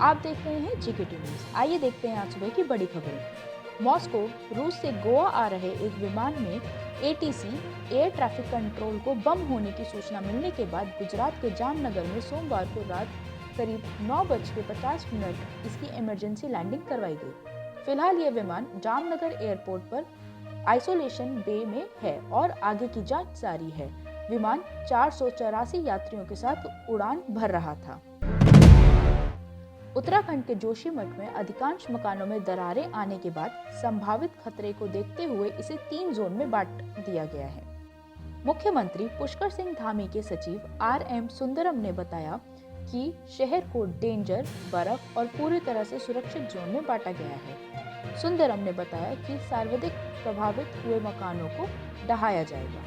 आप देख रहे हैं जीकेटी न्यूज। आइए देखते हैं आज सुबह की बड़ी खबरें। मॉस्को रूस से गोवा आ रहे एक विमान में एटीसी एयर ट्रैफिक कंट्रोल को बम होने की सूचना मिलने के बाद गुजरात के जामनगर में सोमवार को रात करीब 9:50 इसकी इमरजेंसी लैंडिंग करवाई गई। फिलहाल ये विमान जामनगर एयरपोर्ट पर आइसोलेशन बे में है और आगे की जांच जारी है। विमान 484 यात्रियों के साथ उड़ान भर रहा था। उत्तराखंड के जोशीमठ में अधिकांश मकानों में दरारें आने के बाद संभावित खतरे को देखते हुए इसे 3 जोन में बांट दिया गया है। मुख्यमंत्री पुष्कर सिंह धामी के सचिव RM सुंदरम ने बताया कि शहर को डेंजर, बर्फ और पूरी तरह से सुरक्षित जोन में बांटा गया है। सुंदरम ने बताया कि सर्वाधिक प्रभावित हुए मकानों को ढहाया जाएगा।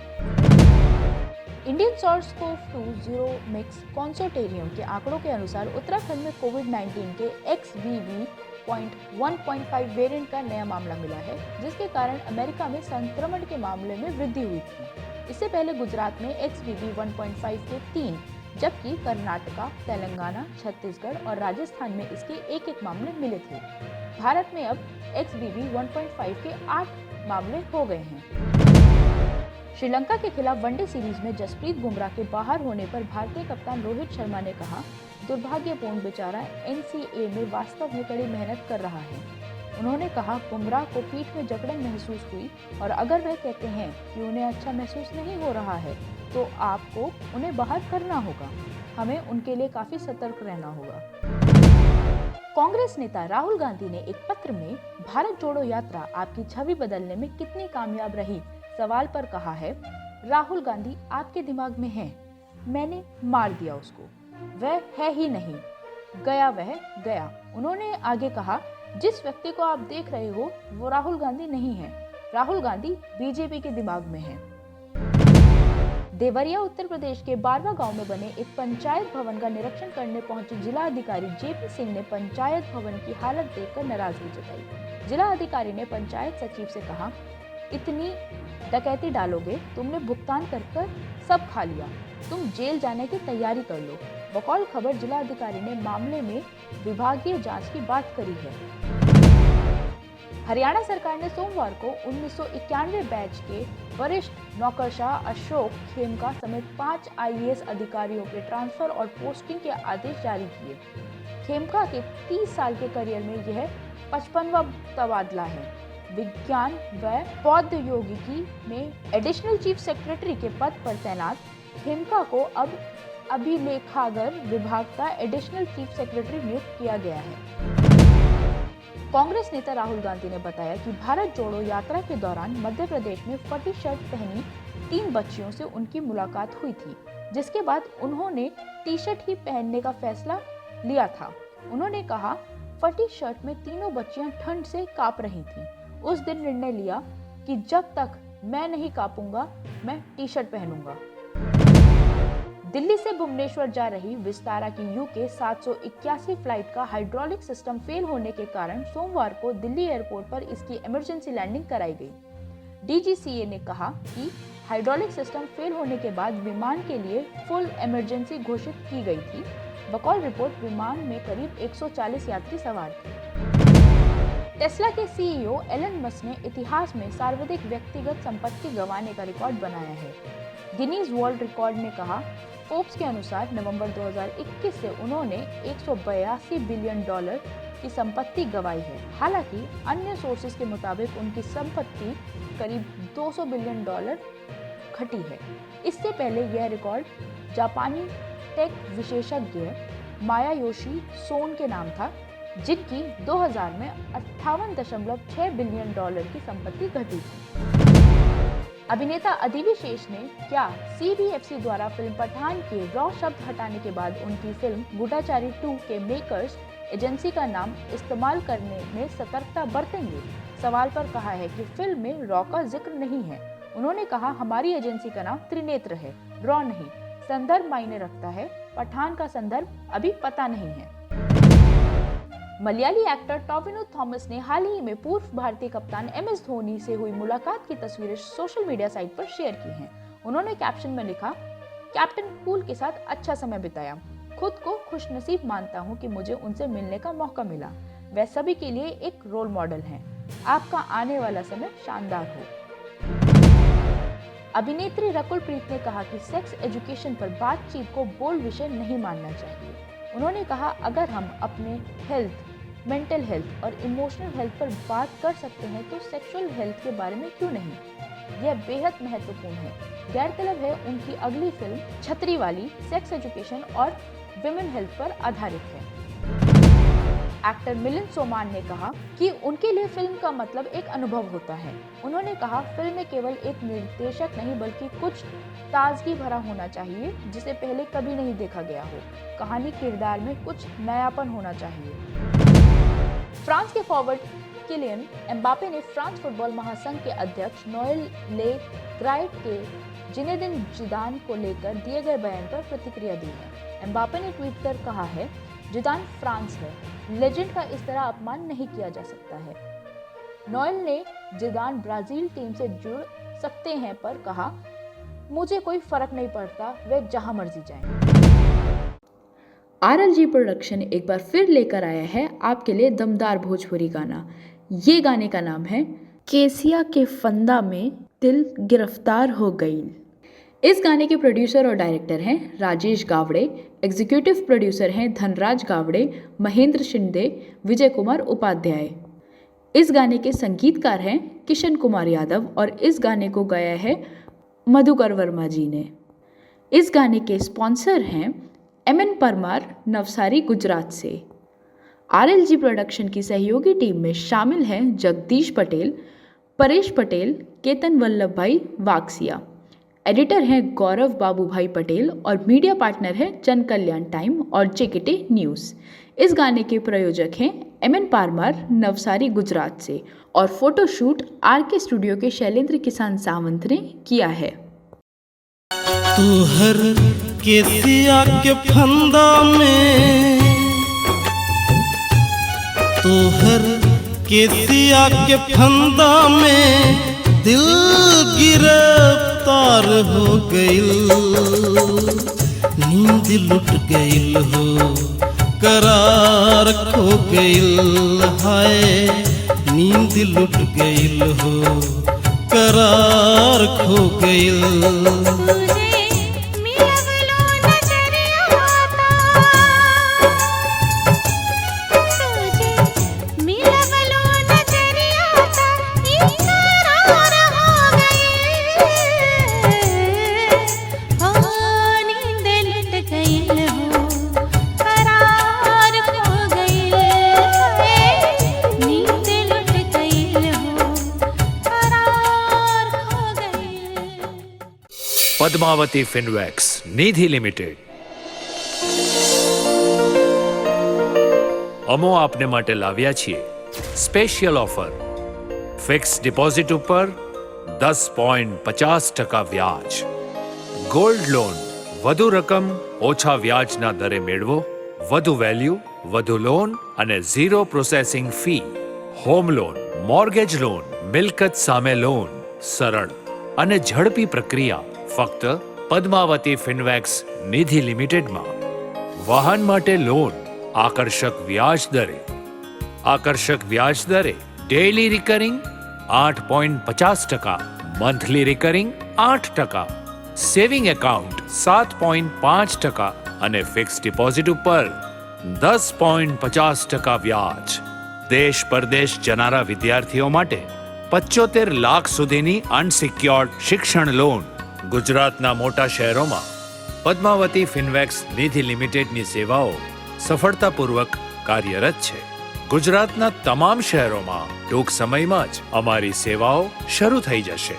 Indian SARS CoV 2 genomics consortium के आंकड़ों के अनुसार उत्तराखंड में कोविड-19 के XBB.1.5 वेरिएंट का नया मामला मिला है, जिसके कारण अमेरिका में संक्रमण के मामले में वृद्धि हुई थी। इससे पहले गुजरात में XBB.1.5 के 3, जबकि कर्नाटका, तेलंगाना, छत्तीसगढ़ और राजस्थान में इसके एक मामले मिले थे। भारत में अब XBB.1.5 के 8 मामले हो गए हैं। श्रीलंका के खिलाफ वनडे सीरीज में जसप्रीत बुमराह के बाहर होने पर भारतीय कप्तान रोहित शर्मा ने कहा, दुर्भाग्यपूर्ण बेचारा NCA में वास्तव में कड़ी मेहनत कर रहा है। उन्होंने कहा, बुमराह को पीठ में जकड़न महसूस हुई और अगर वह कहते हैं कि उन्हें अच्छा महसूस नहीं हो रहा है तो आपको उन्हें बाहर करना होगा। हमें उनके लिए काफी सतर्क रहना होगा। कांग्रेस नेता राहुल गांधी ने एक पत्र में भारत जोड़ो यात्रा आपकी छवि बदलने में कितनी कामयाब रही सवाल पर कहा है, राहुल गांधी आपके दिमाग में है, मैंने मार दिया उसको, वह है ही नहीं, गया वह गया। उन्होंने आगे कहा, जिस व्यक्ति को आप देख रहे हो वो राहुल गांधी नहीं है, राहुल गांधी बीजेपी के दिमाग में है। देवरिया उत्तर प्रदेश के बारवा गांव में बने एक पंचायत भवन का निरीक्षण करने पहुंचे जिला अधिकारी JP सिंह ने पंचायत भवन की हालत देखकर नाराजगी जताई। जिला अधिकारी ने पंचायत सचिव से कहा, इतनी डकैती डालोगे, तुमने भुगतान कर सब खा लिया, तुम जेल जाने की तैयारी कर लो। बकौल खबर जिला अधिकारी ने मामले में विभागीय जांच की बात करी है। हरियाणा सरकार ने सोमवार को 1991 बैच के वरिष्ठ नौकरशाह अशोक खेमका समेत 5 IAS अधिकारियों के ट्रांसफर और पोस्टिंग के आदेश जारी किए। खेमका के 30 साल के करियर में यह 55वां तबादला है। विज्ञान व प्रौद्योगिकी में एडिशनल चीफ सेक्रेटरी के पद पर तैनात खेमका को अब अभिलेखागार विभाग का एडिशनल चीफ सेक्रेटरी नियुक्त किया गया है। कांग्रेस नेता राहुल गांधी ने बताया कि भारत जोड़ो यात्रा के दौरान मध्य प्रदेश में फटी शर्ट पहनी 3 बच्चियों से उनकी मुलाकात हुई थी, जिसके बाद उन्होंने टी-शर्ट ही पहनने का फैसला लिया था। उन्होंने कहा, फटी शर्ट में तीनों बच्चियां ठंड से कांप रही थीं। उस दिन निर्णय लिया कि जब तक मैं नहीं कांपूंगा, मैं टी-शर्ट पहनूंगा। दिल्ली से भुवनेश्वर जा रही विस्तारा की UK 781 फ्लाइट का हाइड्रोलिक सिस्टम फेल होने के कारण सोमवार को दिल्ली एयरपोर्ट पर इसकी इमरजेंसी लैंडिंग कराई गई। DGCA ने कहा कि हाइड्रोलिक सिस्टम फेल होने के बाद विमान के लिए फुल इमरजेंसी घोषित की गई थी। बकौल रिपोर्ट विमान में करीब 140 यात्री सवार थे। टेस्ला के CEO एलन मस्क ने इतिहास में सर्वाधिक व्यक्तिगत संपत्ति गंवाने का रिकॉर्ड बनाया है। गिनीज वर्ल्ड रिकॉर्ड ने कहा, फोर्ब्स के अनुसार नवंबर 2021 से उन्होंने $182 बिलियन की संपत्ति गंवाई है। हालांकि अन्य सोर्सेज के मुताबिक उनकी संपत्ति करीब $200 बिलियन घटी है। इससे पहले यह रिकॉर्ड जापानी टेक विशेषज्ञ मायायोशी सोन के नाम था, जिनकी 2000 में $58.6 बिलियन की संपत्ति घटी थी। अभिनेता अदिति शेष ने क्या CBFC द्वारा फिल्म पठान के रॉ शब्द हटाने के बाद उनकी फिल्म गूढ़ाचारी 2 के मेकर्स एजेंसी का नाम इस्तेमाल करने में सतर्कता बरतेंगे? सवाल पर कहा है कि फिल्म में रॉ का जिक्र नहीं है। उन्होंने कहा, हमारी एजेंसी का नाम त्रिनेत्र है, रॉ नहीं। संदर्भ मायने रखता है, पठान का संदर्भ अभी पता नहीं है। मलयाली एक्टर टोविनो थॉमस ने हाल ही में पूर्व भारतीय कप्तान MS धोनी से हुई मुलाकात की तस्वीरें सोशल मीडिया साइट पर शेयर की हैं। उन्होंने कैप्शन में लिखा, कैप्टन कूल के साथ अच्छा समय बिताया। खुद को खुशनसीब मानता हूँ कि मुझे उनसे मिलने का मौका मिला। वह सभी के लिए एक रोल मॉडल हैं। आपका आने वाला समय शानदार हो। अभिनेत्री रकुल प्रीत ने कहा कि सेक्स एजुकेशन पर बातचीत को बोल्ड विषय नहीं मानना चाहिए। उन्होंने कहा, अगर हम अपने हेल्थ, मेंटल हेल्थ और इमोशनल हेल्थ पर बात कर सकते हैं तो सेक्सुअल हेल्थ के बारे में क्यों नहीं। यह बेहद महत्वपूर्ण है। गौरतलब है उनकी अगली फिल्म छतरी वाली सेक्स एजुकेशन और विमेन हेल्थ पर आधारित है। एक्टर मिलिंद सोमान ने कहा कि उनके लिए फिल्म का मतलब एक अनुभव होता है। उन्होंने कहा, फिल्म में केवल एक निर्देशक नहीं बल्कि कुछ ताजगी भरा होना चाहिए जिसे पहले कभी नहीं देखा गया हो। कहानी किरदार में कुछ नयापन होना चाहिए। फ्रांस के फॉरवर्ड किलियन एम्बापे ने फ्रांस फुटबॉल महासंघ के अध्यक्ष नोएल ले ग्राइट के जिनेदिन जिदान को लेकर दिए गए बयान पर प्रतिक्रिया दी है। एम्बापे ने ट्वीट कर कहा है, जिदान फ्रांस है, लेजेंड का इस तरह अपमान नहीं किया जा सकता है। नोएल ने जिदान ब्राजील टीम से जुड़ सकते हैं पर कहा, मुझे कोई फर्क नहीं पड़ता, वे जहां मर्जी जाएं। RLG प्रोडक्शन एक बार फिर लेकर आया है आपके लिए दमदार भोजपुरी गाना। ये गाने का नाम है केसिया के फंदा में दिल गिरफ्तार हो गई। इस गाने के प्रोड्यूसर और डायरेक्टर हैं राजेश गावड़े, एग्जीक्यूटिव प्रोड्यूसर हैं धनराज गावड़े, महेंद्र शिंदे, विजय कुमार उपाध्याय। इस गाने के संगीतकार हैं किशन कुमार यादव और इस गाने को गाया है मधुकर वर्मा जी ने। इस गाने के स्पॉन्सर हैं MN परमार, नवसारी, गुजरात से। RLG प्रोडक्शन की सहयोगी टीम में शामिल हैं जगदीश पटेल, परेश पटेल, केतन वल्लभ भाई वाक्सिया। एडिटर हैं गौरव बाबू भाई पटेल और मीडिया पार्टनर है जन कल्याण टाइम और JKT न्यूज़। इस गाने के प्रयोजक हैं MN परमार, नवसारी, गुजरात से और फोटोशूट RK स्टूडियो के शैलेंद्र किसान सावंत ने किया है। तू हर केसिया के फंदा में, तू हर केसिया के फंदा में दिल गिरफ्तार हो गइल, नींद लुट गइल हो, करार खो गइल, हाय नींद लुट गइल हो, करार खो गइल। પદ્માવતી ફિનવેક્સ નિધિ લિમિટેડ। અમો આપને માટે લાવ્યા છીએ સ્પેશિયલ ઓફર। ફિક્સ ડિપોઝિટ ઉપર 10.50% વ્યાજ, ગોલ્ડ લોન વધુ રકમ ઓછા વ્યાજના દરે મેળવો, વધુ વેલ્યુ વધુ લોન અને 0 processing fee. Home loan, mortgage loan, મિલકત સામે લોન, સરળ અને ઝડપી પ્રક્રિયા ફક્ત પદ્માવતી ફિનવેક્સ નિધિ લિમિટેડમાં। વાહન માટે લોન આકર્ષક વ્યાજ દરે, આકર્ષક વ્યાજ દરે daily recurring 8.50%, monthly recurring 8%, saving account 7.5% અને ફિક્સ ડિપોઝિટ ઉપર 10.50% વ્યાજ। દેશ પરદેશ જનારા વિદ્યાર્થીઓ માટે 75 લાખ સુધીની અનસિક્યોર્ડ શિક્ષણ લોન। ગુજરાતના મોટા શહેરોમાં પદ્માવતી ફિનવેક્સ નિધિ લિમિટેડની સેવાઓ સફળતાપૂર્વક કાર્યરત છે। ગુજરાતના તમામ શહેરોમાં ટૂંક સમયમાં જ અમારી સેવાઓ શરૂ થઈ જશે।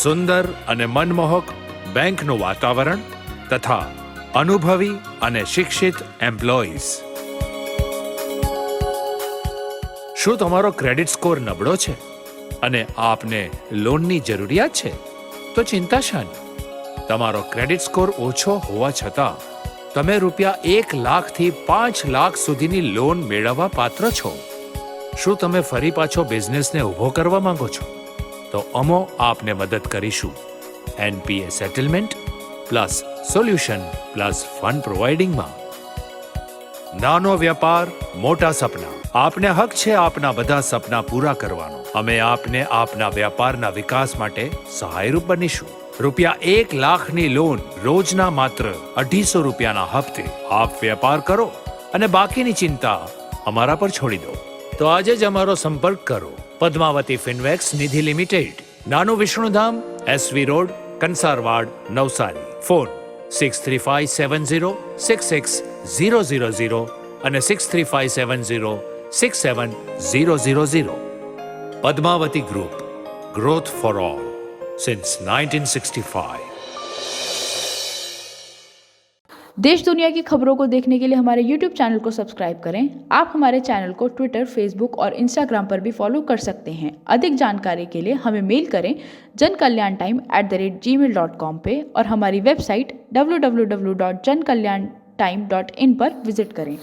સુંદર અને મનમોહક બેંકનું વાતાવરણ તથા અનુભવી અને શિક્ષિત એમ્પ્લોઈઝ। શું તમારો ક્રેડિટ સ્કોર નબળો છે અને આપને લોનની જરૂરિયાત છે? તો ચિંતા શાની? તમારો ક્રેડિટ સ્કોર ઓછો હોવા છતાં તમે રૂપિયા 1 લાખથી 5 લાખ સુધીની લોન મેળવવા પાત્ર છો। શું તમે ફરી પાછો બિઝનેસને ઊભો કરવા માંગો છો? તો અમો આપને મદદ કરીશું। NPA settlement plus solution plus fund પ્રોવાઇડિંગમાં। નાનો વેપાર મોટા સપના. આપને હક છે આપના બધા સપના પૂરા કરવાનો. અમે આપને આપના વ્યાપારના વિકાસ માટે સહાયરૂપ બનીશું. ₹1,00,000ની લોન રોજના માત્ર ₹250 હપ્તે આપ વેપાર કરો અને બાકીની ચિંતા અમારા પર છોડી દો. તો આજે જ અમારો સંપર્ક કરો. પદ્માવતી ફિનવેક્સ નિધિ લિમિટેડ, નાનું Vishnudham, SV road, કંસારવાડ, Navsari. Phone 6357066000 અને 6357067000. Padmavati group, growth for all since 1965. देश दुनिया की खबरों को देखने के लिए हमारे YouTube चैनल को सब्सक्राइब करें। आप हमारे चैनल को ट्विटर, फेसबुक और इंस्टाग्राम पर भी फॉलो कर सकते हैं। अधिक जानकारी के लिए हमें मेल करें jankalyantime@gmail.com पे और हमारी वेबसाइट www.jankalyantime.in पर विजिट करें।